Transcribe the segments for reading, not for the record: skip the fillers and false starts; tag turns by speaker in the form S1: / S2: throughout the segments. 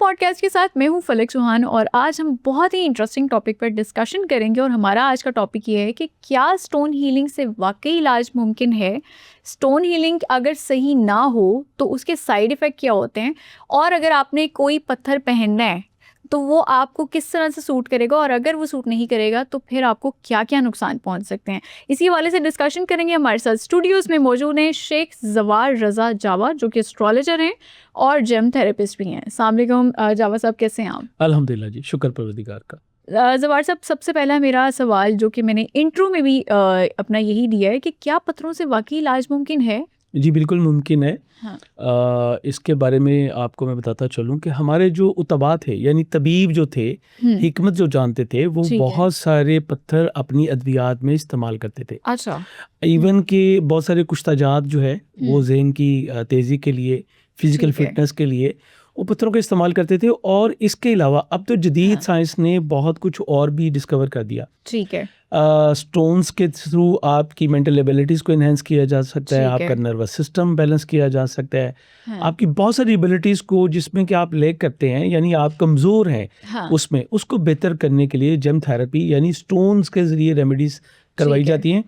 S1: Podcast के साथ मैं हूं फलक चौहान और आज हम बहुत ही इंटरेस्टिंग टॉपिक पर डिस्कशन करेंगे। और हमारा आज का टॉपिक ये है कि क्या स्टोन हीलिंग से वाकई इलाज मुमकिन है। स्टोन हीलिंग अगर सही ना हो तो उसके साइड इफ़ेक्ट क्या होते हैं, और अगर आपने कोई पत्थर पहनना है तो वो आपको किस तरह से सूट करेगा, और अगर वो सूट नहीं करेगा तो फिर आपको क्या क्या नुकसान पहुंच सकते हैं। इसी हवाले से डिस्कशन करेंगे। हमारे साथ स्टूडियोज़ में मौजूद हैं शेख जवार रज़ा जावा, जो कि एस्ट्रोलॉजर हैं और जेम थेरेपिस्ट भी हैं। अस्सलाम वालेकुम जावा साहब, कैसे हैं आप?
S2: अल्हम्दुलिल्लाह जी, शुक्र परवरदिगार का।
S1: जवार साहब, सबसे पहला मेरा सवाल जो कि मैंने इंट्रो में भी अपना यही दिया है कि क्या पत्थरों से वाकई इलाज मुमकिन है?
S2: जी बिल्कुल मुमकिन है।
S1: हाँ।
S2: इसके बारे में आपको मैं बताता चलूँ कि हमारे जो उतबा थे यानी तबीब जो थे, हिकमत जो जानते थे, वो
S1: ठीक है।
S2: बहुत सारे पत्थर अपनी अद्वियात में इस्तेमाल करते थे।
S1: अच्छा।
S2: इवन के बहुत सारे कुश्ताजात जो है वो जहन की तेज़ी के लिए, फिज़िकल
S1: ठीक है।
S2: फिटनेस के लिए वो पत्थरों का इस्तेमाल करते थे। और इसके अलावा अब तो जदीद
S1: हाँ।
S2: साइंस ने बहुत कुछ और भी डिस्कवर कर दिया।
S1: ठीक है।
S2: स्टोन्स के थ्रू आपकी मेंटल एबिलिटीज़ को इन्हेंस किया जा सकता है,
S1: ठीक
S2: आपका
S1: है।
S2: नर्वस सिस्टम बैलेंस किया जा सकता है,
S1: हाँ।
S2: आपकी बहुत सारी एबिलिटीज़ को जिसमें कि आप लैक करते हैं यानी आप कमज़ोर हैं
S1: हाँ।
S2: उसमें, उसको बेहतर करने के लिए जेम थेरेपी यानी स्टोन्स के ज़रिए रेमेडीज़ करवाई
S1: ठीक है।
S2: जाती हैं।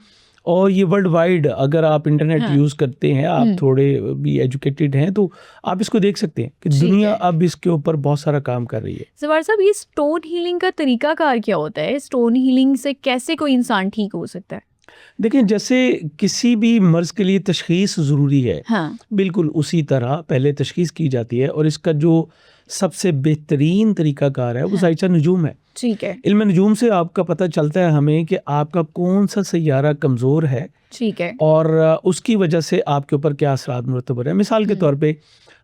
S2: और ये वर्ल्ड वाइड, अगर आप इंटरनेट
S1: हाँ।
S2: यूज़ करते हैं, आप थोड़े भी एजुकेटेड हैं, तो आप इसको देख सकते हैं कि
S1: ठीक
S2: दुनिया
S1: है।
S2: अब इसके ऊपर बहुत सारा काम कर रही है।
S1: जवार साहब, ये स्टोन हीलिंग का तरीका कार क्या होता है? स्टोन हीलिंग से कैसे कोई इंसान ठीक हो सकता है?
S2: देखिए, जैसे किसी भी मर्ज़ के लिए तशख़ीस ज़रूरी है,
S1: हाँ।
S2: बिल्कुल उसी तरह पहले तशख़ीस की जाती है। और इसका जो सबसे बेहतरीन तरीक़ाकार है वो
S1: हाँ।
S2: ज़ाइचा नजूम है।
S1: ठीक है।
S2: इल्म नजूम से आपका पता चलता है हमें कि आपका कौन सा सैयारा कमज़ोर है
S1: ठीक है।
S2: और उसकी वजह से आपके ऊपर क्या असरात मुरतब हो रहे हैं। मिसाल के तौर पे,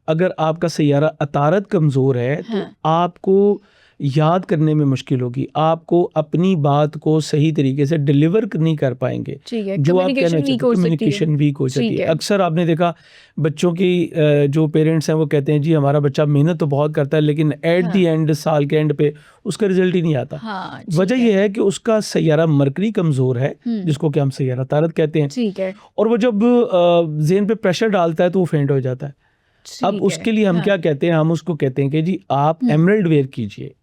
S2: अगर आपका सैयारा अतारद कमज़ोर है तो
S1: हाँ।
S2: आपको याद करने में मुश्किल होगी, आपको अपनी बात को सही तरीके से डिलीवर नहीं कर पाएंगे।
S1: ठीक है।
S2: जो आप कहना
S1: कम्युनिकेशन
S2: चाहते
S1: वीक
S2: हैं,
S1: हो सकती है।
S2: कम्युनिकेशन वीक हो जाती
S1: ठीक
S2: है।
S1: है।
S2: अक्सर आपने देखा बच्चों की जो पेरेंट्स हैं वो कहते हैं जी हमारा बच्चा मेहनत तो बहुत करता है लेकिन एट द एंड, साल के एंड पे उसका रिजल्ट ही नहीं आता।
S1: हाँ।
S2: वजह यह है कि उसका सैयारा मरकरी कमज़ोर है, जिसको कि हम सैयारा तारद कहते हैं।
S1: ठीक है।
S2: और वो जब ज़हन पे प्रेशर डालता है तो वो फेंट हो जाता है। अब
S1: ठीक है।
S2: उसके लिए हम क्या कहते हैं, हम उसको कहते हैं कि जी आप एमरल्ड वेयर कीजिए।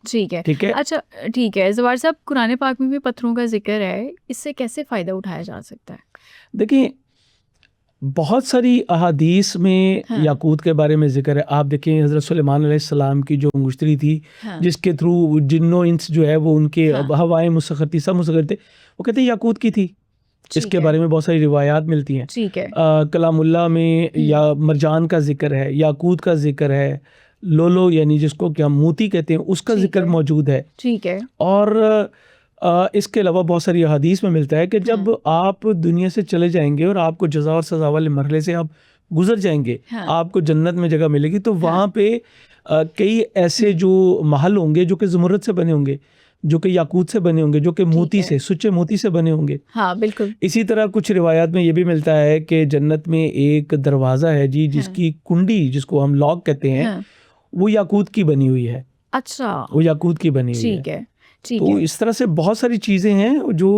S1: ठीक है।
S2: ठीक है।
S1: अच्छा, ठीक है। जवार साहब, कुरान पाक में भी पत्थरों का जिक्र है, इससे कैसे फ़ायदा उठाया जा सकता है?
S2: देखिए, बहुत सारी अहादीस में
S1: हाँ।
S2: याकूत के बारे में ज़िक्र है। आप देखें हज़रत सुलेमान अलैहिस्सलाम की जो अंगुश्तरी थी,
S1: हाँ।
S2: जिसके थ्रू जिन्नो इंस जो है वो उनके
S1: हाँ।
S2: हवाएं मुसख्खर थी, सब मुसख्खर थे, वो कहते हैं याकूत की थी।
S1: ठीक
S2: इसके
S1: है।
S2: बारे में बहुत सारी रिवायात मिलती हैं।
S1: ठीक है।
S2: कलामुल्लाह में या मरजान का जिक्र है, याकूत का जिक्र है, लोलो यानी जिसको क्या मोती कहते हैं उसका
S1: ठीक
S2: जिक्र
S1: है।
S2: मौजूद है।
S1: ठीक है।
S2: और इसके अलावा बहुत सारी अहादीस में मिलता है कि जब आप दुनिया से चले जाएंगे और आपको जज़ा और सज़ा वाले मरहले से आप गुजर जाएंगे,
S1: हाँ।
S2: आपको जन्नत में जगह मिलेगी, तो वहाँ पे कई ऐसे जो महल होंगे जो कि ज़मुरद से बने होंगे, जो कि याकूत से बने होंगे, जो कि मोती
S1: है।
S2: से, सुच्चे मोती से बने होंगे।
S1: हाँ, बिल्कुल।
S2: इसी तरह कुछ रिवायात में ये भी मिलता है कि जन्नत में एक दरवाज़ा है जी, जिसकी कुंडी, जिसको हम लॉक कहते हैं,
S1: हाँ।
S2: वो याकूत की बनी हुई है।
S1: अच्छा।
S2: वो याकूत की बनी हुई है।
S1: ठीक है। ठीक
S2: तो
S1: है।
S2: इस तरह से बहुत सारी चीज़ें हैं जो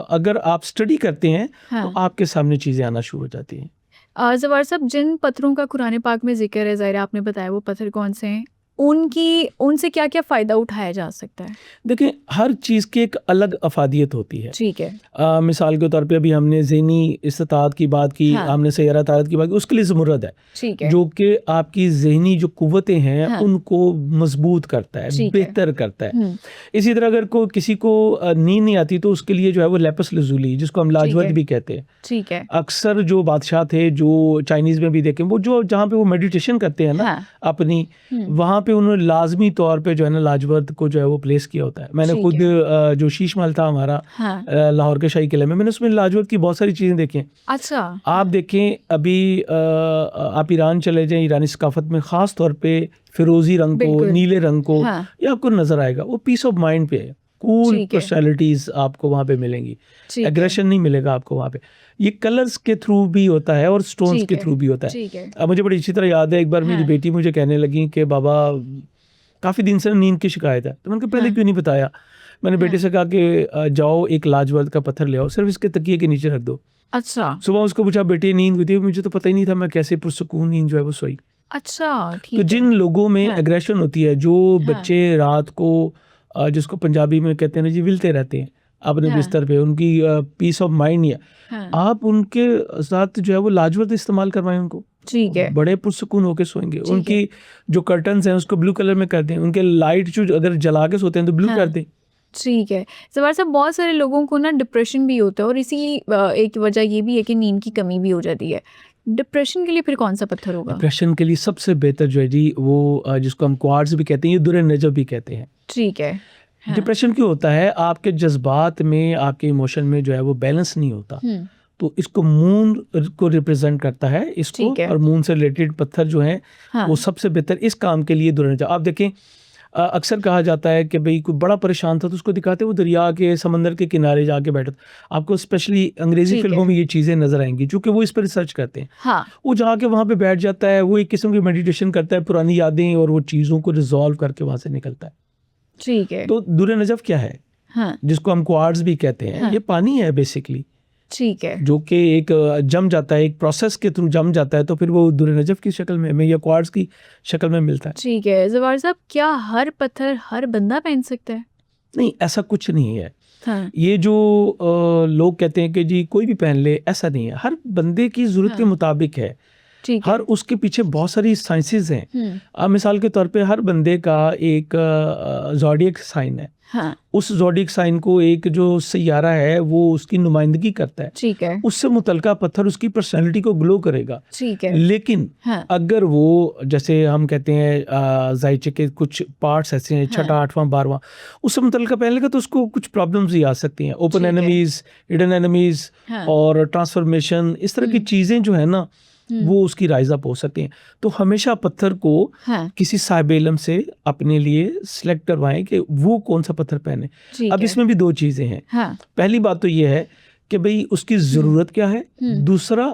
S2: अगर आप स्टडी करते हैं तो
S1: हाँ।
S2: आपके सामने चीज़ें आना शुरू हो जाती हैं।
S1: जवार साहब, जिन पत्थरों का कुरान पाक में जिक्र है, ज़ाहिर है आपने बताया वो पत्थर कौन से हैं, उनसे क्या क्या फ़ायदा उठाया जा सकता है?
S2: देखिए, हर चीज़ की एक अलग अफादियत होती है।
S1: ठीक है।
S2: मिसाल के तौर पे अभी हमने ज़हनी इस्तात की बात की,
S1: हाँ।
S2: हमने सैयारा तारत की बात की, उसके लिए ज़मुरद है,
S1: ठीक है।
S2: जो कि आपकी ज़हनी जो कुव्वतें हैं
S1: हाँ।
S2: उनको मजबूत करता है,
S1: ठीक है।
S2: बेहतर करता है। इसी तरह अगर किसी को नींद नहीं आती तो उसके लिए जो है वो लेपस लजुली, जिसको हम लाजवद भी कहते हैं।
S1: ठीक है।
S2: अक्सर जो बादशाह थे, जो चाइनीज़ में भी देखें, वो जो जहाँ पे वो मेडिटेशन करते हैं ना,
S1: हाँ।
S2: अपनी, वहाँ पे उन्होंने लाजमी तौर पे जो है ना लाजवर्द को जो है वो प्लेस किया होता है। मैंने
S1: ठीक
S2: खुद
S1: है।
S2: जो शीश महल था हमारा
S1: हाँ।
S2: लाहौर के शाही किले में, मैंने उसमें लाजवर्द की बहुत सारी चीज़ें देखी हैं।
S1: अच्छा।
S2: आप देखें अभी आप ईरान चले जाएं, ईरानी सकाफत में ख़ास तौर पे फिरोज़ी रंग को,
S1: बिल्कुल।
S2: नीले रंग को,
S1: हाँ।
S2: ये आपको नज़र आएगा। वो पीस ऑफ माइंड पे है, कूल
S1: ठीक है।
S2: पर्सनैलिटीज़ आपको वहाँ पे मिलेंगी,
S1: ठीक है।
S2: एग्रेशन नहीं मिलेगा आपको वहाँ पे। ये कलर्स के थ्रू भी होता है और स्टोन्स
S1: ठीक
S2: के
S1: है।
S2: थ्रू भी होता है।
S1: ठीक है।
S2: अब मुझे बड़ी अच्छी तरह याद है, एक बार मेरी
S1: हाँ।
S2: बेटी मुझे कहने लगी कि बाबा काफ़ी दिन से नींद की शिकायत है। तो मैंने कहा पहले
S1: हाँ।
S2: क्यों नहीं बताया। मैंने बेटे
S1: हाँ।
S2: से कहा कि जाओ एक लाजवर्द का पत्थर ले आओ, सिर्फ इसके तकिए के नीचे रख दो।
S1: अच्छा।
S2: सुबह उसको पूछा बेटी नींद हुई थी, मुझे तो पता ही नहीं था, मैं कैसे पुरसुकून नींद जो है वो सोई।
S1: अच्छा,
S2: तो
S1: ठीक है।
S2: जिन लोगों में
S1: हाँ।
S2: एग्रेशन होती है, जो
S1: हाँ।
S2: बच्चे रात को जिसको पंजाबी में कहते हैं ना जी, विलते रहते हैं अपने
S1: हाँ।
S2: बिस्तर पे, उनकी पीस ऑफ माइंड नहीं है,
S1: हाँ,
S2: आप उनके साथ जो है वो लाजवत इस्तेमाल करवाएं उनको,
S1: ठीक है।
S2: बड़े पुरसुकून होके सोएंगे।
S1: ठीक है।
S2: उनकी जो कर्टन्स हैं उसको ब्लू कलर में कर दें, उनके लाइट जो अगर जला के सोते हैं तो ब्लू
S1: हाँ।
S2: कर दें।
S1: ठीक है। ज़फ़र साहब, बहुत सारे लोगों को ना डिप्रेशन भी होता है और इसी एक वजह ये भी है कि नींद की कमी भी हो जाती है। डिप्रेशन के लिए फिर कौन सा पत्थर होगा?
S2: डिप्रेशन के लिए सबसे बेहतर जो है जी वो जिसको हम क्वार्ट्ज भी कहते हैं, ये दुर नजब भी कहते हैं।
S1: ठीक है। हाँ।
S2: डिप्रेशन क्यों होता है? आपके जज्बात में, आपके इमोशन में जो है वो बैलेंस नहीं होता।
S1: हुँ,
S2: तो इसको मून को रिप्रेजेंट करता है इसको,
S1: ठीक है।
S2: और मून से रिलेटेड पत्थर जो हैं
S1: हाँ।
S2: वो सबसे बेहतर इस काम के लिए दुर नजब। आप देखें, अक्सर कहा जाता है कि भाई कोई बड़ा परेशान था तो उसको दिखाते वो दरिया के, समंदर के किनारे जाके बैठा था। आपको स्पेशली अंग्रेजी
S1: ठीक
S2: फिल्मों
S1: है।
S2: में ये चीज़ें नजर आएंगी, क्योंकि वो इस पर रिसर्च करते हैं।
S1: हाँ।
S2: वो जाके वहाँ पे बैठ जाता है, वो एक किस्म की मेडिटेशन करता है, पुरानी यादें और वो चीज़ों को रिजॉल्व करके वहाँ से निकलता है।
S1: ठीक है।
S2: तो दुर नजब क्या है,
S1: हाँ।
S2: जिसको हम क्वार्ट्ज भी कहते हैं,
S1: हाँ।
S2: ये पानी है बेसिकली,
S1: ठीक है।
S2: जो कि एक जम जाता है, एक प्रोसेस के थ्रू जम जाता है, तो फिर वो दुर नजब की शक्ल में या क्वार्ट्ज की शक्ल में मिलता है।
S1: ठीक है। ज़फ़र साहब, क्या हर पत्थर हर बंदा पहन सकता है?
S2: नहीं, ऐसा कुछ नहीं है।
S1: हाँ।
S2: ये जो लोग कहते हैं कि जी कोई भी पहन ले, ऐसा नहीं है। हर बंदे की ज़रूरत के
S1: हाँ।
S2: मुताबिक है।
S1: ठीक है।
S2: हर उसके पीछे बहुत सारी साइंसेस हैं।
S1: हुँ।
S2: मिसाल के तौर पे हर बंदे का एक ज़ोडिएक साइन है।
S1: हाँ।
S2: उस ज़ोडिएक साइन को एक जो सैयारा है वो उसकी नुमाइंदगी करता है।
S1: ठीक है।
S2: उससे मुतलका पत्थर उसकी पर्सनैलिटी को ग्लो करेगा।
S1: ठीक है।
S2: लेकिन
S1: हाँ।
S2: अगर वो, जैसे हम कहते हैं जायचे के कुछ पार्ट्स ऐसे हैं,
S1: हाँ।
S2: 6वां 8वां 12वां, उससे मुतलका पहन लेगा तो उसको कुछ प्रॉब्लम्स ही आ सकती हैं। ओपन
S1: ठीक है।
S2: एनिमीज, हिडन एनिमीज
S1: हाँ।
S2: और ट्रांसफॉर्मेशन, इस तरह की चीज़ें जो है ना वो उसकी राइज अप हो सकती हैं। तो हमेशा पत्थर को
S1: हाँ।
S2: किसी साहिब इल्म से अपने लिए सिलेक्ट करवाएं कि वो कौन सा पत्थर पहने।
S1: ठीक
S2: अब
S1: है।
S2: इसमें भी दो चीज़ें हैं।
S1: हाँ।
S2: पहली बात तो ये है कि भाई उसकी ज़रूरत क्या है। दूसरा,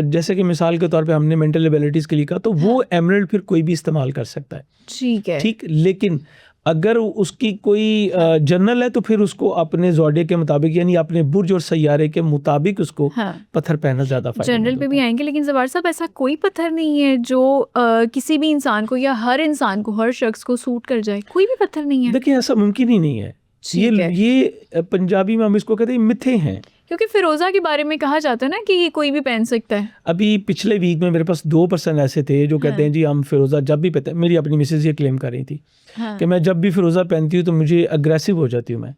S2: जैसे कि मिसाल के तौर पे हमने मेंटल एबिलिटीज़ के लिए कहा, तो वो एमरल्ड फिर कोई भी इस्तेमाल कर सकता है,
S1: ठीक है।
S2: ठीक। लेकिन अगर उसकी कोई जर्नल है तो फिर उसको अपने ज़ोडिएक के मुताबिक, यानी अपने बुर्ज और सैयारे के मुताबिक उसको
S1: हाँ।
S2: पत्थर पहनना ज़्यादा फायदेमंद
S1: जनरल पे
S2: होता
S1: भी
S2: है।
S1: आएंगे, लेकिन ज़फ़र साहब, ऐसा कोई पत्थर नहीं है जो किसी भी इंसान को या हर इंसान को, हर शख्स को सूट कर जाए? कोई भी पत्थर नहीं है?
S2: देखिए, ऐसा मुमकिन ही नहीं है।
S1: ठीक है।
S2: ये पंजाबी में हम इसको कहते हैं मिथे हैं।
S1: क्योंकि फ़िरोज़ा के बारे में कहा जाता है ना कि ये कोई भी पहन सकता है।
S2: अभी पिछले वीक में मेरे पास 2 पर्सन ऐसे थे जो कहते हैं जी हम फिरोज़ा जब भी पहनते हैं। मेरी अपनी मिसेज ये क्लेम कर रही थी
S1: हाँ।
S2: कि मैं जब भी फिरोज़ा पहनती हूँ तो मुझे अग्रेसिव हो जाती हूँ मैं।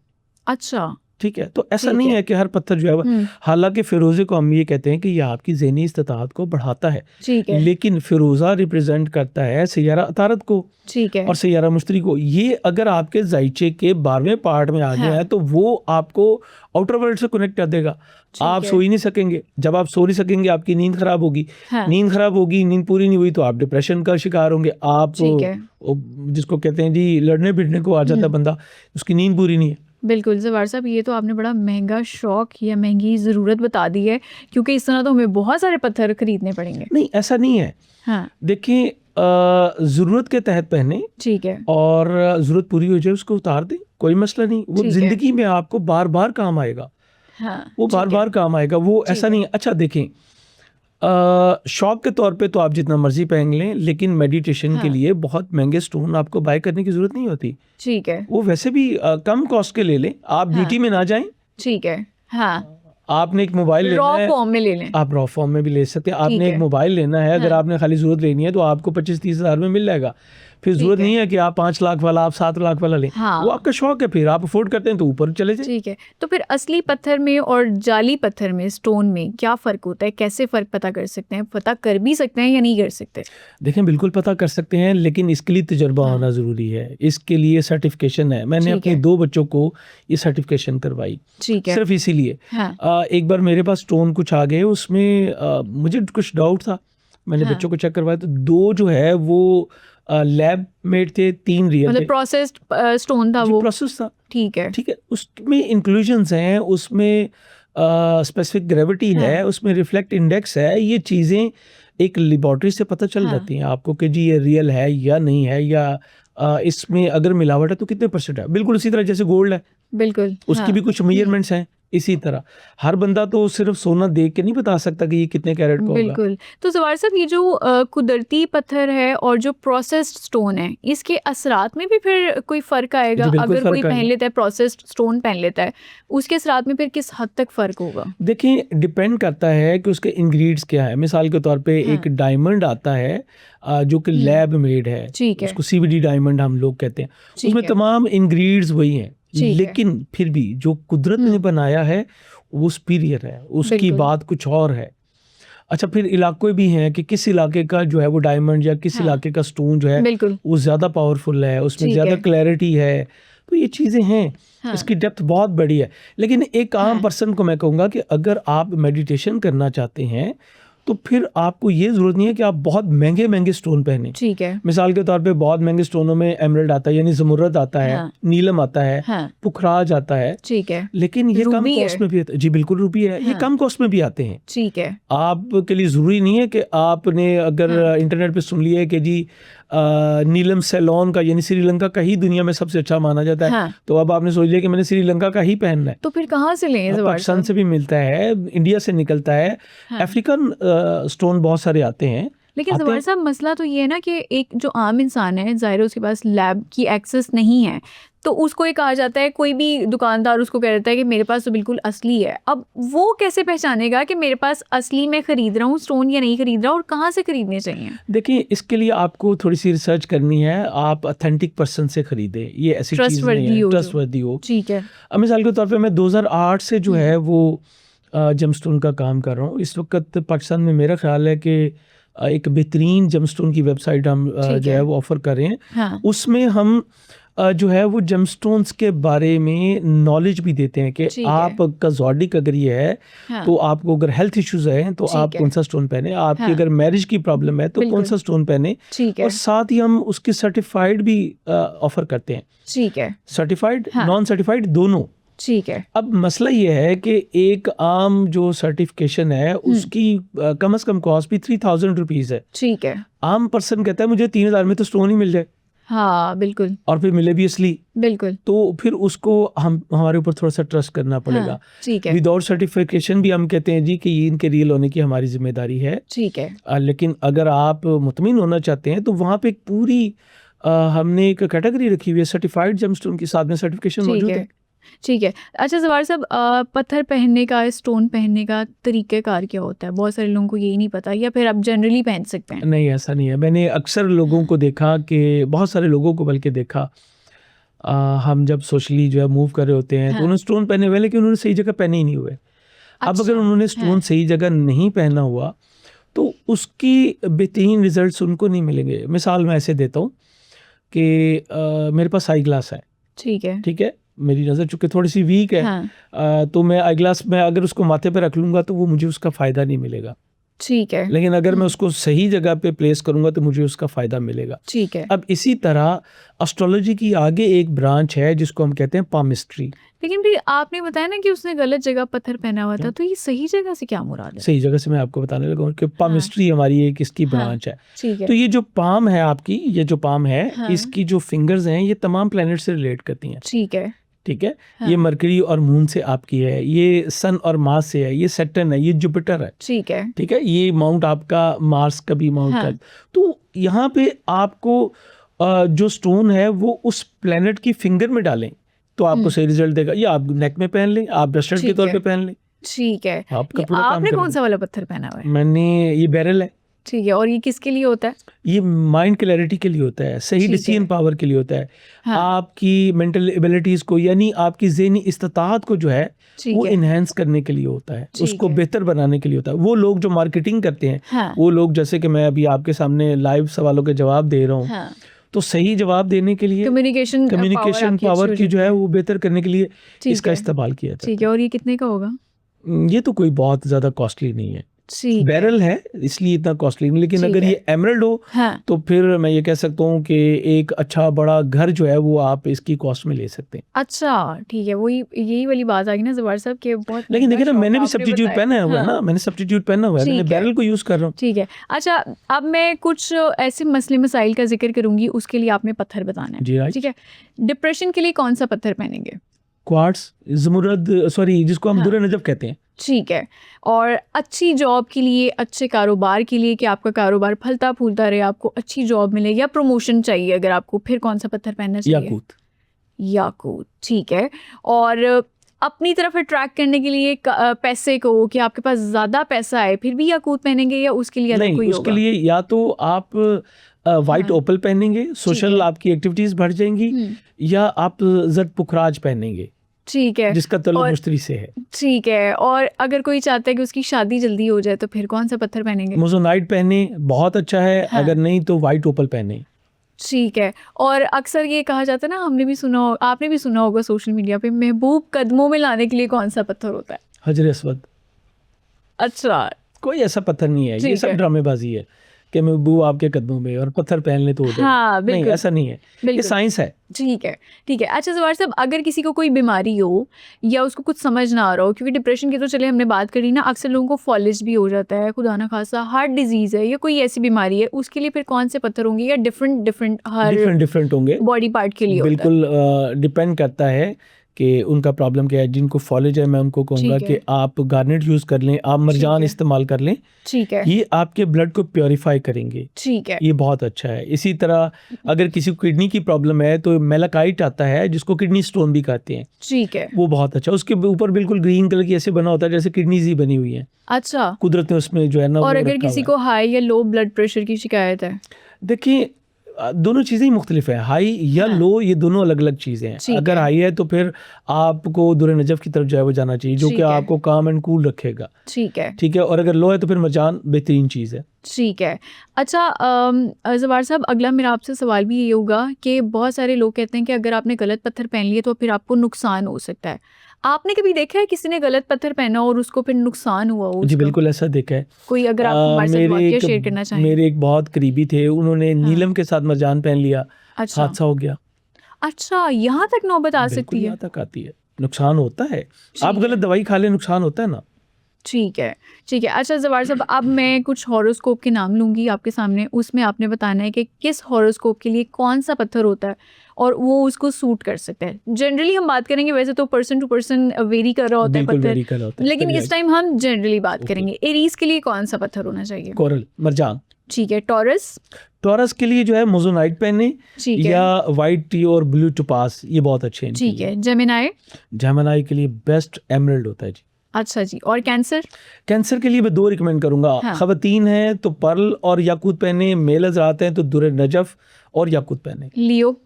S1: अच्छा।
S2: ठीक है, तो ऐसा
S1: ठीक
S2: नहीं
S1: है।
S2: है कि हर पत्थर जो है वो, हालांकि फिरोज़े को हम ये कहते हैं कि ये आपकी ज़हनी इस्तिताअत को बढ़ाता है,
S1: ठीक है।
S2: लेकिन फिरोज़ा रिप्रेजेंट करता है सैयारा अतारत को
S1: ठीक है।
S2: और सैयारा मुश्तरी को। ये अगर आपके जायचे के 12वें पार्ट में आ गया है तो वो आपको आउटर वर्ल्ड से कनेक्ट कर देगा। आप सो ही नहीं सकेंगे। जब आप सो नहीं सकेंगे आपकी नींद खराब होगी।
S1: हाँ।
S2: नींद खराब होगी, नींद पूरी नहीं हुई तो आप डिप्रेशन का शिकार होंगे। आप
S1: ठीक है।
S2: जिसको कहते हैं जी लड़ने भिड़ने को आ जाता है बंदा, उसकी नींद पूरी नहीं है।
S1: बिल्कुल ज़फ़र साहब, ये तो आपने बड़ा महंगा शौक या महंगी ज़रूरत बता दी है, क्योंकि इस तरह तो हमें बहुत सारे पत्थर खरीदने पड़ेंगे।
S2: नहीं, ऐसा नहीं है।
S1: हाँ।
S2: देखिए, ज़रूरत के तहत पहने
S1: ठीक है।
S2: और ज़रूरत पूरी हो जाए उसको उतार दें, कोई मसला नहीं। वो
S1: ठीक है।
S2: ज़िंदगी में आपको बार बार काम आएगा।
S1: हाँ।
S2: वो बार बार काम आएगा, वो ऐसा नहीं है। अच्छा देखें, शौक के तौर पे तो आप जितना मर्जी पहन लें, लेकिन मेडिटेशन के लिए बहुत महंगे स्टोन आपको बाय करने की ज़रूरत नहीं होती।
S1: ठीक है।
S2: वो वैसे भी कम कॉस्ट के ले लें। आप ब्यूटी में ना जाएं।
S1: ठीक है। हाँ।
S2: आपने एक मोबाइल लेना
S1: रॉ
S2: है,
S1: फॉर्म में ले लें।
S2: आप रॉ फॉर्म में भी ले सकते हैं।
S1: ठीक
S2: आपने एक
S1: है।
S2: मोबाइल लेना है, अगर आपने खाली ज़रूरत लेनी है तो आपको 25-30 हज़ार में मिल जाएगा। फिर ज़रूरत नहीं है कि आप 5 लाख वाला, आप 7 लाख वाला लें।
S1: हाँ।
S2: वो आपका शौक है, फिर आप अफोर्ड करते हैं तो ऊपर चले जाए।
S1: ठीक है। तो फिर असली पत्थर में और जाली पत्थर में, स्टोन में क्या फ़र्क होता है? कैसे फ़र्क पता कर सकते हैं? पता कर भी सकते हैं या नहीं कर सकते?
S2: देखें, बिल्कुल पता कर सकते हैं, लेकिन इसके लिए तजुर्बा होना ज़रूरी है। इसके लिए सर्टिफिकेशन है। मैंने अपने 2 बच्चों को ये सर्टिफिकेशन करवाई,
S1: ठीक है।
S2: सिर्फ इसीलिए।
S1: हाँ।
S2: एक बार मेरे पास स्टोन कुछ आ गए, उसमें मुझे कुछ डाउट था। मैंने बच्चों को चेक करवाया तो 2 जो है वो लैब मेड थे, 3 रियल
S1: मतलब
S2: थे।
S1: प्रोसेस्ड स्टोन था
S2: जो
S1: वो?
S2: प्रोसेस था,
S1: ठीक है।
S2: ठीक है, उसमें इंक्लूजन्स हैं, उसमें स्पेसिफिक ग्रेविटी है, उसमें रिफ्लेक्ट इंडेक्स है। ये चीज़ें एक लेबॉर्ट्री से पता चल जाती हैं आपको कि जी ये रियल है या नहीं है, या इसमें अगर मिलावट है तो कितने % है। बिल्कुल उसी तरह जैसे गोल्ड है,
S1: बिल्कुल।
S2: उसकी भी कुछ मेजरमेंट्स हैं इसी तरह हर बंदा तो सिर्फ सोना देख के नहीं बता सकता कि ये कितने कैरेट का होगा।
S1: बिल्कुल। तो जवार साहब, ये जो कुदरती पत्थर है और जो प्रोसेस्ड स्टोन है, इसके असरात में भी फिर कोई फ़र्क आएगा?
S2: जी, बिल्कुल
S1: अगर
S2: फ़र्क
S1: कोई पहन
S2: आएगा।
S1: लेता है, प्रोसेस्ड स्टोन पहन लेता है, उसके असरात में फिर किस हद तक फ़र्क होगा?
S2: देखिए, डिपेंड करता है कि उसके इंग्रेडिएंट्स क्या है। मिसाल के तौर पे
S1: हाँ।
S2: एक डायमंड आता है जो कि
S1: हुँ।
S2: लैब मेड है,
S1: ठीक है।
S2: उसको CVD डायमंड हम लोग कहते हैं।
S1: ठीक
S2: उसमें
S1: है।
S2: तमाम इंग्रेडिएंट्स वही हैं,
S1: ठीक है।
S2: लेकिन फिर भी जो कुदरत ने बनाया है वो सुपीरियर है, उसकी
S1: बिल्कुल।
S2: बात कुछ और है। अच्छा, फिर इलाके भी हैं कि किस इलाके का जो है वो डायमंड या किस
S1: हाँ।
S2: इलाके का स्टोन जो है
S1: बिल्कुल।
S2: वो ज़्यादा पावरफुल है, उसमें
S1: ठीक
S2: ज़्यादा
S1: है।
S2: क्लैरिटी है। तो ये चीज़ें हैं,
S1: हाँ।
S2: इसकी डेप्थ बहुत बड़ी है। लेकिन एक आम
S1: हाँ।
S2: पर्सन को मैं कहूँगा कि अगर आप मेडिटेशन करना चाहते हैं तो फिर आपको ये ज़रूरत नहीं है कि आप बहुत महंगे स्टोन पहने।
S1: ठीक है।
S2: मिसाल के तौर पे बहुत महंगे स्टोनों में एमरल्ड आता है, यानी ज़मुरद आता है,
S1: हाँ।
S2: नीलम आता है,
S1: हाँ।
S2: पुखराज आता है,
S1: ठीक है।
S2: लेकिन ये कम
S1: रूबी है।
S2: कॉस्ट में भी जी बिल्कुल रूबी है, ये
S1: हाँ।
S2: कम कॉस्ट में भी आते हैं।
S1: ठीक है।
S2: आपके लिए ज़रूरी नहीं है कि आपने अगर
S1: हाँ।
S2: इंटरनेट पे सुन लिया है कि जी नीलम सेलोन का यानी श्रीलंका का ही दुनिया में सबसे अच्छा माना जाता है,
S1: हाँ।
S2: तो अब आपने सोच लिया कि मैंने श्रीलंका का ही पहनना है।
S1: तो फिर कहाँ से लें जवार
S2: पाकिस्तान
S1: साहब?
S2: से भी मिलता है, इंडिया से निकलता है,
S1: हाँ।
S2: अफ्रीकन स्टोन बहुत सारे आते हैं।
S1: लेकिन
S2: आते
S1: जवार
S2: हैं।
S1: साहब, मसला तो ये है ना कि एक जो आम इंसान है, ज़ाहिर है उसके पास लैब की एक्सेस नहीं है, तो उसको ये कहा जाता है, कोई भी दुकानदार उसको कह देता है कि मेरे पास तो बिल्कुल असली है। अब वो कैसे पहचानेगा कि मेरे पास असली में ख़रीद रहा हूँ स्टोन या नहीं ख़रीद रहा, और कहाँ से ख़रीदने चाहिए?
S2: देखिए, इसके लिए आपको थोड़ी सी रिसर्च करनी है, आप ऑथेंटिक पर्सन से खरीदें, ये ऐसी चीज़ नहीं
S1: ट्रस्टवर्दी
S2: है,
S1: हो जो।
S2: ट्रस्टवर्दी हो।
S1: ठीक है।
S2: अब मिसाल के तौर पे मैं 2008 से जो है वो जेमस्टोन का काम कर रहा हूँ। इस वक्त पाकिस्तान में मेरा ख्याल है कि एक बेहतरीन जेमस्टोन की वेबसाइट हम
S1: ठीक
S2: जो
S1: है।
S2: है वो ऑफ़र कर रहे हैं।
S1: हाँ।
S2: उसमें हम जो है वो जेमस्टोन्स के बारे में नॉलेज भी देते हैं कि
S1: ठीक है।
S2: आपका ज़ोडिक अगर ये है
S1: हाँ।
S2: तो आपको अगर हेल्थ इश्यूज हैं तो
S1: ठीक
S2: आप
S1: है।
S2: कौन सा स्टोन पहने, आपकी
S1: हाँ।
S2: अगर मैरिज की प्रॉब्लम है तो कौन
S1: बिल्कुल।
S2: सा स्टोन पहने,
S1: ठीक है।
S2: और साथ ही हम उसकी सर्टिफाइड भी ऑफ़र करते हैं,
S1: ठीक है।
S2: सर्टिफाइड
S1: हाँ।
S2: नॉन सर्टिफाइड दोनों।
S1: ठीक है।
S2: अब मसला ये है कि एक आम जो सर्टिफिकेशन है उसकी कम से कम कॉस्ट भी 3000 रुपीज़ है।
S1: ठीक है।
S2: आम पर्सन कहता है मुझे 3000 में तो स्टोन ही मिल जाए,
S1: हाँ, बिल्कुल।
S2: और फिर मिले भी असली,
S1: बिल्कुल।
S2: तो फिर उसको हमारे ऊपर थोड़ा सा ट्रस्ट करना पड़ेगा।
S1: हाँ। ठीक है।
S2: विदाउट सर्टिफिकेशन भी हम कहते हैं जी कि ये इनके रियल होने की हमारी जिम्मेदारी है।
S1: ठीक है।
S2: लेकिन अगर आप मुतमिन होना चाहते हैं तो वहाँ पे एक पूरी हमने एक कैटेगरी रखी हुई है सर्टिफाइड जेमस्टोन के साथ में सर्टिफिकेशन
S1: ठीक
S2: मौजूद
S1: है।
S2: है।
S1: ठीक है। अच्छा जवार साहब, पत्थर पहनने का, स्टोन पहनने का तरीक़ेकार क्या होता है? बहुत सारे लोगों को यही नहीं पता, या फिर आप जनरली पहन सकते हैं?
S2: नहीं, ऐसा नहीं है। मैंने अक्सर लोगों को देखा कि बहुत सारे लोगों को बल्कि देखा, हम जब सोशली जो है मूव कर रहे होते हैं तो
S1: हाँ।
S2: उन्होंने स्टोन पहने हुए, लेकिन उन्होंने सही जगह पहने ही नहीं हुए। अब अगर
S1: अच्छा।
S2: उन्होंने स्टोन
S1: हाँ।
S2: सही जगह नहीं पहना हुआ तो उसकी बेहतरीन रिजल्ट्स उनको नहीं मिलेंगे। मिसाल मैं ऐसे देता हूँ कि मेरे पास आई ग्लास है,
S1: ठीक है।
S2: ठीक है, मेरी नज़र चूँकि थोड़ी सी वीक है,
S1: हाँ।
S2: तो मैं आई ग्लास में अगर उसको माथे पे रख लूँगा तो वो मुझे उसका फ़ायदा नहीं मिलेगा।
S1: ठीक है।
S2: लेकिन अगर मैं उसको सही जगह पे प्लेस करूँगा तो मुझे उसका फ़ायदा मिलेगा।
S1: ठीक है।
S2: अब इसी तरह एस्ट्रोलॉजी की आगे एक ब्रांच है जिसको हम कहते हैं पामिस्ट्री।
S1: लेकिन फिर आपने बताया ना कि उसने गलत जगह पत्थर पहना हुआ था, तो ये सही जगह से क्या मुराद है?
S2: सही जगह से मैं आपको बताने लगा हूँ कि पामिस्ट्री हमारी एक इसकी
S1: हाँ।
S2: ब्रांच है।
S1: ठीक है।
S2: तो ये जो पाम है आपकी, ये जो पाम है,
S1: हाँ।
S2: इसकी जो फिंगर्स हैं ये तमाम प्लैनेट से रिलेट करती हैं।
S1: ठीक है।
S2: ठीक है।
S1: हाँ।
S2: ये मरकरी और मून से आपकी है, ये सन और मार्स से है, ये सैटर्न है, ये जुपिटर है।
S1: ठीक है।
S2: ठीक है, ये माउंट आपका मार्स का भी माउंट
S1: हाँ।
S2: का। तो यहाँ पे आपको जो स्टोन है वो उस प्लेनेट की फिंगर में डालें तो आपको सही रिजल्ट देगा। ये आप नेक में पहन लें, आप ब्रेसलेट के
S1: ठीक
S2: तौर
S1: है।
S2: पे पहन लें,
S1: ठीक है।
S2: आपका
S1: ये
S2: पूरा काम
S1: आपने कौन
S2: करेगा।
S1: सा वाला पत्थर पहना हुआ है?
S2: मैंने ये बैरल है,
S1: ठीक है। और ये किसके लिए होता है?
S2: ये माइंड क्लैरिटी के लिए होता है, सही
S1: ठीक है।
S2: डिसीजन पावर के लिए होता है।
S1: हाँ।
S2: आपकी मेंटल एबिलिटीज को यानी आपकी ज़हनी इस्तिताअत को जो है
S1: ठीक
S2: वो
S1: है।
S2: इन्हेंस करने के लिए होता है,
S1: ठीक
S2: उसको
S1: है।
S2: बेहतर बनाने के लिए होता है। वो लोग जो मार्केटिंग करते हैं,
S1: हाँ।
S2: वो लोग जैसे कि मैं अभी आपके सामने लाइव सवालों के जवाब दे रहा हूँ,
S1: हाँ।
S2: तो सही जवाब देने के लिए
S1: कम्युनिकेशन
S2: कम्युनिकेशन पावर की जो है वो बेहतर करने के लिए
S1: ठीक
S2: इसका
S1: है।
S2: इस्तेमाल किया जाता
S1: ठीक है। और ये कितने का होगा?
S2: है। ये तो कोई बहुत ज़्यादा कॉस्टली नहीं है,
S1: ठीक है।
S2: बैरल है इसलिए इतना कॉस्टली नहीं, लेकिन
S1: ठीक
S2: अगर
S1: है।
S2: ये एमरल्ड हो
S1: हाँ।
S2: तो फिर मैं ये कह सकता हूँ कि एक अच्छा बड़ा घर जो है वो आप इसकी कॉस्ट में ले सकते हैं।
S1: अच्छा, ठीक है। वही यही वाली बात आ गई ना जवार साहब के, बहुत
S2: लेकिन
S1: महंगा
S2: देखिए ना,
S1: शौक
S2: मैंने भी
S1: आपने
S2: सब्स्टिट्यूट
S1: बताया।
S2: पहना हुआ है
S1: हाँ।
S2: ना, मैंने सब्स्टिट्यूट पहना हुआ है, मैंने
S1: ठीक है।
S2: बैरल को यूज़ कर रहा हूँ।
S1: ठीक है। अच्छा, अब मैं कुछ ऐसे मसले मसाइल का जिक्र करूंगी, उसके लिए आपने पत्थर बताना है।
S2: जी राइट।
S1: ठीक है। डिप्रेशन के लिए कौन सा पत्थर पहनेंगे?
S2: क्वार्ट्स, ज़मुरद, सॉरी जिसको हम
S1: हाँ।
S2: दुर्र नजफ कहते हैं।
S1: ठीक है। और अच्छी जॉब के लिए, अच्छे कारोबार के लिए, कि आपका कारोबार फलता फूलता रहे, आपको अच्छी जॉब मिले, या प्रमोशन चाहिए अगर आपको, फिर कौन सा पत्थर पहनना चाहिए?
S2: याकूत।
S1: याकूत, ठीक है। और अपनी तरफ अट्रैक्ट करने के लिए पैसे को, कि आपके पास ज़्यादा पैसा है, फिर भी याकूत पहनेंगे, या उसके लिए अलग
S2: नहीं,
S1: कोई
S2: उसके
S1: होगा?
S2: लिए या तो आप वाइट
S1: हाँ।
S2: ओपल पहनेंगे, सोशल
S1: है।
S2: आपकी एक्टिविटीज बढ़ जाएंगी,
S1: हम्म,
S2: या आप जट पुखराज पहनेंगे
S1: ठीक है।
S2: जिसका तल्लुक
S1: और
S2: मुश्तरी से है।
S1: ठीक है। और अगर कोई चाहता है कि उसकी शादी जल्दी हो जाए, तो फिर कौन सा पत्थर पहनेंगे?
S2: मोजोनाइट पहने, बहुत अच्छा है।
S1: हाँ।
S2: अगर नहीं तो वाइट ओपल पहने।
S1: ठीक है। और अक्सर ये कहा जाता है ना, हमने भी सुना हो, आपने भी सुना होगा सोशल मीडिया पे, महबूब कदमों में लाने के लिए कौन सा पत्थर होता है?
S2: हजर अस्वद।
S1: अच्छा,
S2: कोई ऐसा पत्थर नहीं है, ये
S1: ठीक
S2: सब
S1: है।
S2: ड्रामेबाजी है कि महबूब आपके कदमों में और पत्थर पहन ले तो हो जाए।
S1: हाँ,
S2: नहीं,
S1: बिल्कुल।
S2: ऐसा नहीं है, ये
S1: बिल्कुल।
S2: साइंस है।
S1: ठीक है, ठीक है। अच्छा जवाहर साहब, अगर किसी को कोई बीमारी हो, या उसको कुछ समझ ना आ रहा हो, क्योंकि डिप्रेशन की तो चले हमने बात करी ना, अक्सर लोगों को फॉलिज भी हो जाता है, खुदा ना खासा हार्ट डिजीज है, या कोई ऐसी बीमारी है, उसके लिए फिर कौन से पत्थर होंगे, या डिफरेंट डिफरेंट हर
S2: डिफरेंट होंगे,
S1: बॉडी पार्ट के लिए होता है?
S2: बिल्कुल डिपेंड करता है कि उनका प्रॉब्लम क्या है। जिनको फॉलेज है, मैं उनको कहूँगा
S1: ठीक
S2: कि
S1: है।
S2: आप गार्नेट यूज़ कर लें, आप मरजान
S1: है।
S2: इस्तेमाल कर लें,
S1: ठीक है।
S2: ये आपके ब्लड को प्योरीफाई करेंगे,
S1: ठीक है।
S2: ये बहुत अच्छा है। इसी तरह अगर किसी को किडनी की प्रॉब्लम है तो मेलाकाइट आता है, जिसको किडनी स्टोन भी कहते हैं,
S1: ठीक है।
S2: वो बहुत अच्छा। उसके ऊपर बिल्कुल ग्रीन कलर की ऐसे बना होता है जैसे किडनीज ही बनी हुई है,
S1: अच्छा।
S2: कुदरत ने उसमें जो है ना
S1: और
S2: वो
S1: अगर
S2: रखा
S1: किसी
S2: हुआ
S1: को हाई या लो ब्लड प्रेशर की शिकायत है?
S2: है। देखिए दोनों चीज़ें ही मुख्तलिफ है, हाई या
S1: हाँ।
S2: लो, ये दोनों अलग अलग चीज़ें हैं।
S1: ठीक
S2: अगर
S1: है।
S2: हाई है तो फिर आपको दुर्र नजफ की तरफ जो है वो जाना चाहिए, जो
S1: ठीक
S2: कि
S1: है।
S2: आपको काम एंड कूल रखेगा।
S1: ठीक है।
S2: ठीक है। और अगर लो है तो फिर मरजान बेहतरीन चीज़ है।
S1: ठीक है। अच्छा जवाहर साहब, अगला मेरा आपसे सवाल भी ये होगा कि बहुत सारे लोग कहते हैं कि अगर आपने गलत पत्थर पहन लिए तो फिर आपको नुकसान हो सकता है। आपने कभी देखा है किसी ने गलत पत्थर पहना और उसको फिर नुकसान हुआ हो
S2: जी
S1: उसका?
S2: बिल्कुल ऐसा देखा है।
S1: कोई अगर आप हमारे साथ वाकया शेयर करना चाहें?
S2: मेरे एक बहुत करीबी थे, उन्होंने
S1: हाँ।
S2: नीलम के साथ मरजान पहन लिया,
S1: अच्छा।
S2: हादसा हो गया।
S1: अच्छा, यहाँ तक नौबत आ
S2: बिल्कुल
S1: सकती है?
S2: यहाँ तक आती है, नुकसान होता है। आप
S1: ठीक
S2: गलत
S1: है।
S2: दवाई खा ले, नुकसान होता है ना।
S1: ठीक है। ठीक है। अच्छा जवाहर साहब, अब मैं कुछ हॉरोस्कोप के नाम लूँगी आपके सामने, उसमें आपने बताना है कि किस हॉरोस्कोप के लिए कौन सा पत्थर होता है और वो उसको सूट कर सकता है। जनरली हम बात करेंगे, वैसे तो पर्सन टू पर्सन वेरी कर रहा होता है
S2: बिल्कुल
S1: पत्थर,
S2: वेरी कर होता है,
S1: लेकिन इस टाइम हम जनरली बात
S2: ओके।
S1: करेंगे। एरीज के लिए कौन सा पत्थर होना चाहिए?
S2: कोरल, मरजान।
S1: ठीक है। टॉरस?
S2: टॉरस के लिए जो है मोजोनाइट पहने,
S1: ठीक है।
S2: या वाइट टी और ब्लू टोपास, ये बहुत अच्छे हैं इनके
S1: ठीक
S2: लिए।
S1: है। जेमिनाई?
S2: जेमिनी के लिए बेस्ट एमरल्ड होता है जी।
S1: अच्छा जी। और कैंसर?
S2: कैंसर के लिए मैं 2 रिकमेंड करूंगा।
S1: हाँ।
S2: खवातीन हैं तो पर्ल और याकूत पहने, मेल हज़रात हैं तो दुर्र नजफ और याकूत पहने।
S1: लियो?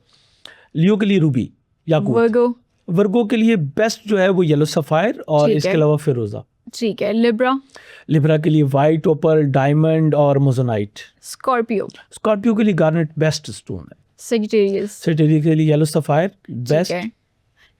S2: लियो के लिए रूबी, याकूत।
S1: वर्गो?
S2: वर्गो के लिए बेस्ट जो है वो येलो सफ़ायर, और
S1: ठीक
S2: इसके
S1: है।
S2: अलावा फिरोज़ा।
S1: ठीक है। लिब्रा?
S2: लिब्रा के लिए वाइट ओपर, डायमंड और मोजोनाइट।
S1: स्कॉर्पियो?
S2: स्कॉर्पियो के लिए गार्नेट बेस्ट स्टोन है।
S1: सेजिटेरियस?
S2: सेजिटेरियस के लिए येलो सफ़ायर
S1: ठीक
S2: बेस्ट।
S1: है।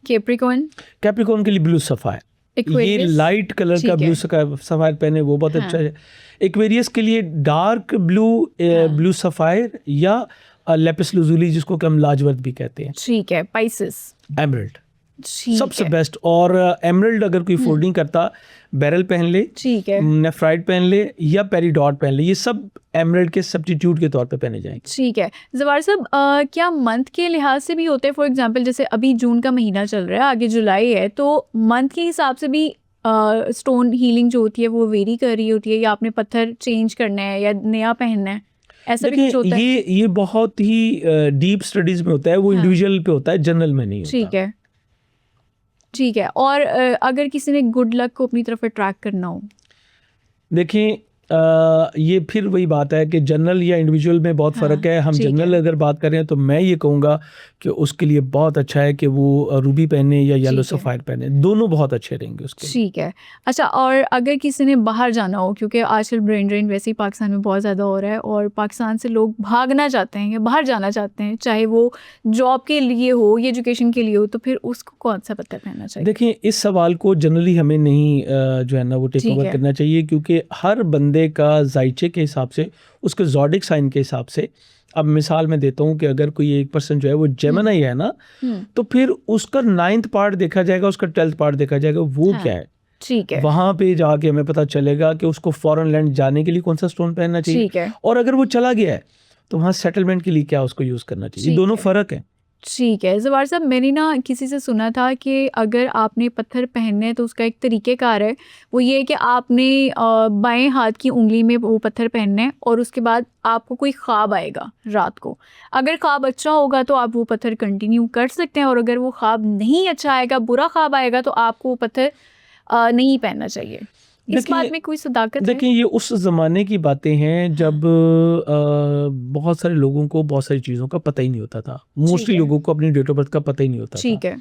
S1: कैप्रिकॉर्न?
S2: कैप्रिकॉर्न के लिए ब्लू सफ़ायर, ये
S1: एक्वेरियस?
S2: लाइट कलर का
S1: ठीक
S2: ब्लू
S1: है।
S2: सफ़ायर पहने, वो बहुत
S1: हाँ।
S2: अच्छा है। एक्वेरियस के लिए डार्क ब्लू,
S1: हाँ।
S2: ब्लू सफ़ायर, या लेपिस लजुली जिसको कि हम लाजवर्द भी कहते हैं।
S1: ठीक है। पाइसिस?
S2: एमरल्ड
S1: ठीक
S2: सबसे
S1: है।
S2: बेस्ट। और एमरल्ड अगर कोई अफोर्ड नहीं करता, बैरल पहन ले,
S1: ठीक है।
S2: नेफ्राइट पहन ले, या पेरीडॉट पहन ले, ये सब एमरल्ड के सब्स्टिट्यूट के तौर पे पहने जाएंगे।
S1: ठीक है। जवाहर साहब, क्या मंथ के लिहाज से भी होते हैं? फॉर एग्जांपल जैसे अभी जून का महीना चल रहा है, आगे जुलाई है, तो मंथ के हिसाब से भी स्टोन हीलिंग जो होती है वो वेरी कर रही होती है, या आपने पत्थर चेंज करना है या नया पहनना है, ऐसा भी कुछ होता है?
S2: ये बहुत ही डीप स्टडीज में होता है, वो
S1: हाँ।
S2: इंडिविजुअल पे होता है, जनरल में नहीं होता।
S1: ठीक है। ठीक है। और अगर किसी ने गुड लक को अपनी तरफ अट्रैक्ट करना हो?
S2: देखिए ये फिर वही बात है कि जनरल या इंडिविजुअल में बहुत
S1: हाँ,
S2: फ़र्क है। हम
S1: ठीक
S2: जनरल
S1: है।
S2: अगर बात करें तो मैं ये कहूँगा कि उसके लिए बहुत अच्छा है कि वो रूबी पहने या येलो
S1: ठीक है।
S2: सफ़ायर पहने, दोनों बहुत अच्छे रहेंगे उसके लिए।
S1: ठीक है। अच्छा, और अगर किसी ने बाहर जाना हो, क्योंकि आजकल ब्रेन ड्रेन वैसे ही पाकिस्तान में बहुत ज़्यादा हो रहा है, और पाकिस्तान से लोग भागना चाहते हैं या बाहर जाना चाहते हैं, चाहे वो जॉब के लिए हो या एजुकेशन के लिए हो, तो फिर उसको कौन सा पत्थर पहनना चाहिए?
S2: देखिए इस सवाल को जनरली हमें नहीं जो है ना वो टेक
S1: ठीक
S2: ओवर
S1: है।
S2: करना चाहिए, क्योंकि हर बंदे का जायचे के हिसाब से, उसके ज़ोडिक साइन के हिसाब से। अब मिसाल मैं देता हूँ कि अगर कोई एक पर्सन जो है वो जेमिनी है ना, तो फिर उसका 9th पार्ट देखा जाएगा, उसका 12th पार्ट देखा जाएगा, वो
S1: हाँ।
S2: क्या है।
S1: ठीक है।
S2: वहां पे जाके हमें पता चलेगा कि उसको फॉरेन लैंड जाने के लिए कौन सा स्टोन पहनना चाहिए,
S1: ठीक है।
S2: और अगर वो चला गया है तो वहाँ सेटलमेंट के लिए क्या उसको यूज करना चाहिए। ये
S1: ठीक
S2: दोनों
S1: है।
S2: फर्क है।
S1: ठीक है जवार साहब, मैंने ना किसी से सुना था कि अगर आपने पत्थर पहनने हैं तो उसका एक तरीक़ेकार है, वो ये है कि आपने बाएं हाथ की उंगली में वो पत्थर पहनने हैं और उसके बाद आपको कोई ख्वाब आएगा रात को। अगर ख्वाब अच्छा होगा तो आप वो पत्थर कंटिन्यू कर सकते हैं, और अगर वो ख्वाब नहीं अच्छा आएगा, बुरा ख्वाब आएगा, तो आपको वो पत्थर नहीं पहनना चाहिए। इस बात में कोई सदाकत है?
S2: देखिए, ये उस ज़माने की बातें हैं जब बहुत सारे लोगों को बहुत सारी चीज़ों का पता ही नहीं होता था। मोस्टली
S1: है।
S2: लोगों को अपनी डेट ऑफ बर्थ का पता ही नहीं होता था।
S1: ठीक है।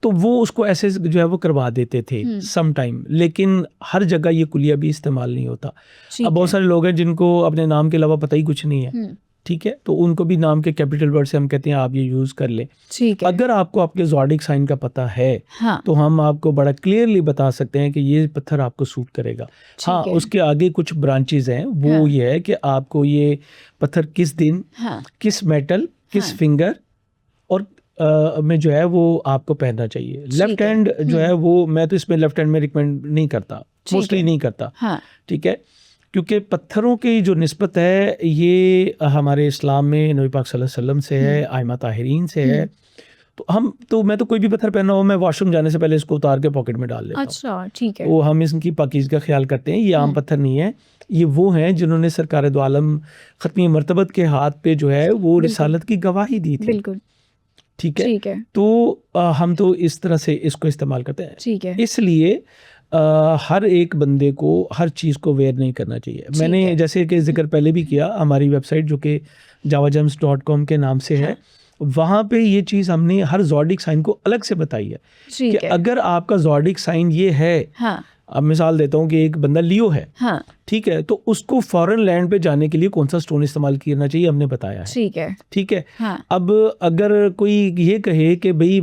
S2: तो वो उसको ऐसे जो है वो करवा देते थे सम टाइम, लेकिन हर जगह ये कुलिया भी इस्तेमाल नहीं होता। अब बहुत सारे लोग हैं जिनको अपने नाम के अलावा पता ही कुछ नहीं है, ठीक है, तो उनको भी नाम के कैपिटल वर्ड से हम कहते हैं आप ये यूज़ कर लें।
S1: ठीक है।
S2: अगर आपको आपके ज़ोडिक साइन का पता है
S1: हाँ।
S2: तो हम आपको बड़ा क्लियरली बता सकते हैं कि ये पत्थर आपको सूट करेगा। हाँ, उसके आगे कुछ ब्रांचेज हैं, वो ये है कि आपको ये पत्थर किस दिन, किस मेटल, किस फिंगर और में जो है वो आपको पहनना चाहिए। लेफ्ट हैंड जो है वो मैं तो इसमें लेफ्ट हैंड में रिकमेंड नहीं करता, मोस्टली नहीं करता। ठीक है, क्योंकि पत्थरों की जो निस्बत है ये हमारे इस्लाम में नबी पाक सल्लल्लाहु अलैहि वसल्लम से है, आइमा ताहिरीन से है। तो मैं तो कोई भी पत्थर पहना हो, मैं वॉशरूम जाने से पहले इसको उतार के पॉकेट में डाल लेता हूँ।
S1: अच्छा, ठीक है।
S2: वो हम इसकी पाकीज़गी का ख्याल करते हैं। ये आम पत्थर नहीं है, ये वो हैं जिन्होंने सरकार दो आलम ख़त्मी मर्तबत के हाथ पे जो है वो रिसालत की गवाही दी थी।
S1: बिल्कुल।
S2: ठीक है। तो हम तो इस तरह से इसको इस्तेमाल करते हैं।
S1: ठीक है।
S2: इसलिए हर एक बंदे को हर चीज़ को वेयर नहीं करना चाहिए। मैंने जैसे कि जिक्र पहले भी किया, हमारी वेबसाइट जो कि javagems.com के नाम से है, वहाँ पे ये चीज़ हमने हर ज़ोडिक साइन को अलग से बताई है कि अगर आपका ज़ोडिक साइन ये है, अब मिसाल देता हूँ कि एक बंदा लियो है, ठीक है, तो उसको फॉरेन लैंड पे जाने के लिए कौन सा स्टोन इस्तेमाल करना चाहिए हमने बताया है। ठीक है। अब अगर कोई ये कहे कि भाई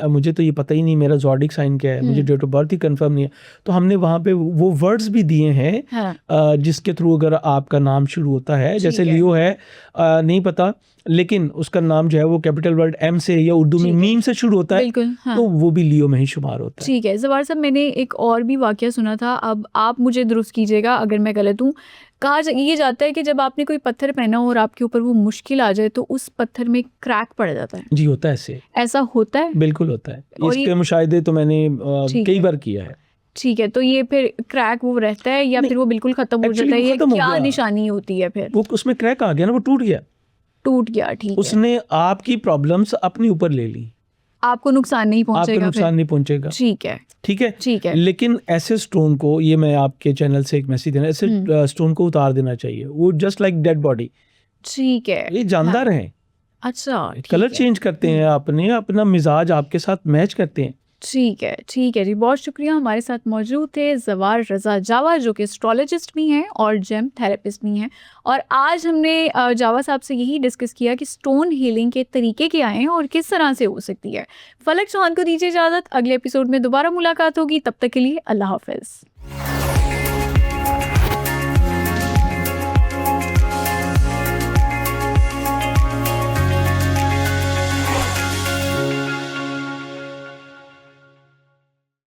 S2: मुझे तो ये पता ही नहीं मेरा ज़ोडिक साइन क्या है, मुझे डेट ऑफ बर्थ ही कंफर्म नहीं है, तो हमने वहाँ पे वो वर्ड्स भी दिए हैं जिसके थ्रू अगर आपका नाम शुरू होता है, जैसे लियो है, नहीं पता, लेकिन उसका नाम जो है वो कैपिटल वर्ड एम से या उर्दू में मीम से शुरू होता है, तो वो भी लियो में ही शुमार होता है।
S1: ठीक है। ज़वार साहब, मैंने एक और भी वाक़या सुना था, अब आप मुझे दुरुस्त कीजिएगा अगर मैं गलत हूँ। कहा ये जाता है कि जब आपने कोई पत्थर पहना हो और आपके ऊपर वो मुश्किल आ जाए तो उस पत्थर में क्रैक पड़ जाता है।
S2: जी, होता है
S1: ऐसा होता है?
S2: बिल्कुल होता है। इसके मुशाहिदे तो मैंने कई बार किया है।
S1: ठीक है, तो ये फिर क्रैक वो रहता है या फिर वो बिल्कुल खत्म हो जाता है? ये क्या निशानी होती है फिर?
S2: वो उसमें क्रैक आ गया ना, वो टूट गया। ठीक है। उसने आपकी प्रॉब्लम्स अपने ऊपर ले ली, आपको नुकसान नहीं पहुंचेगा। ठीक है। लेकिन ऐसे स्टोन को, ये मैं आपके चैनल से एक मैसेज देना, ऐसे स्टोन को उतार देना चाहिए। वो जस्ट लाइक डेड बॉडी।
S1: ठीक है।
S2: ये जानदार हैं।
S1: अच्छा,
S2: कलर चेंज करते हैं, अपना मिजाज आपके साथ मैच करते हैं।
S1: ठीक है जी, बहुत शुक्रिया। हमारे साथ मौजूद थे ज़वार रज़ा जावा, जो कि एस्ट्रोलॉजिस्ट भी हैं और जेम थेरेपिस्ट भी हैं, और आज हमने जावा साहब से यही डिस्कस किया कि स्टोन हीलिंग के तरीके क्या हैं और किस तरह से हो सकती है। फलक चौहान को दीजिए इजाज़त, अगले एपिसोड में दोबारा मुलाकात होगी, तब तक के लिए अल्लाह हाफ़िज़।